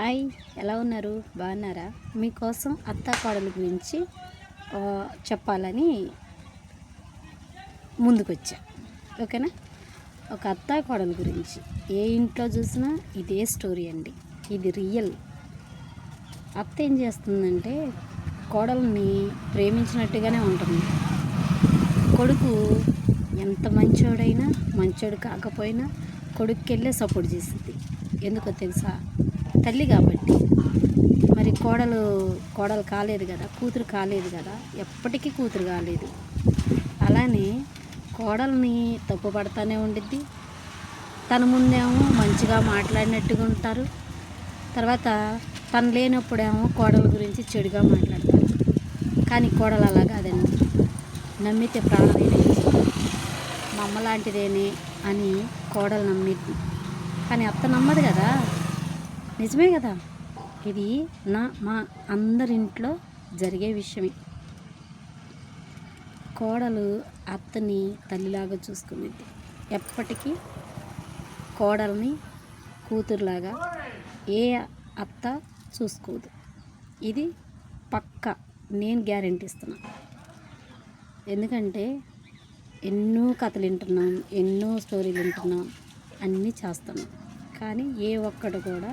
Hi, ఎలా ఉన్నారు? బాగున్నారా? మీకోసం అత్తా కోడల గురించి చెప్పాలని ముందుకొచ్చా. ఓకేనా? ఒక అత్తా కోడల గురించి ఏ ఇంట్లో చూసినా ఇదే స్టోరీ అండి. ఇది రియల్. అత్త ఏం చేస్తుందంటే కోడల్ని ప్రేమించినట్టుగానే ఉంటుంది. కొడుకు ఎంత మంచోడైనా, మంచోడు కాకపోయినా కొడుక్కెళ్ళే సపోర్ట్ చేసింది. ఎందుకో తెలుసా? తల్లి కాబట్టి. మరి కోడలు కాలేదు కదా, కూతురు కాలేదు కదా, ఎప్పటికీ కూతురు కాలేదు. అలానే కోడల్ని తప్పు పడతానే ఉండిద్ది. తన ముందేమో మంచిగా మాట్లాడినట్టుగా ఉంటారు, తర్వాత తను లేనప్పుడేమో కోడల గురించి చెడుగా మాట్లాడతారు. కానీ కోడలు అలా కాదండి. నమ్మితే ప్రాణమైన మా అమ్మ లాంటిదేనే అని కోడలు నమ్మిద్ది. కానీ అత్త నమ్మదు కదా. నిజమే కదా. ఇది మా అందరింట్లో జరిగే విషయమే. కోడలు అత్తని తల్లిలాగా చూసుకునేది. ఎప్పటికీ కోడల్ని కూతురులాగా ఏ అత్త చూసుకోదు. ఇది పక్కా, నేను గ్యారెంటీ ఇస్తున్నా. ఎందుకంటే ఎన్నో కథలు వింటున్నాం, ఎన్నో స్టోరీలు వింటున్నాం, అన్నీ చేస్తున్నాం. కానీ ఏ ఒక్కటి కూడా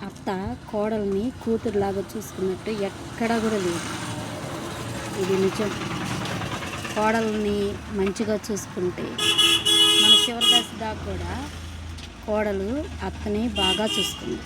అత్త కోడల్ని కూతురులాగా చూసుకున్నట్టు ఎక్కడా కూడా లేదు. ఇది నిజం. కోడల్ని మంచిగా చూసుకుంటే మన చివరి దశ దాకా కూడా కోడలు అత్తని బాగా చూసుకుంది.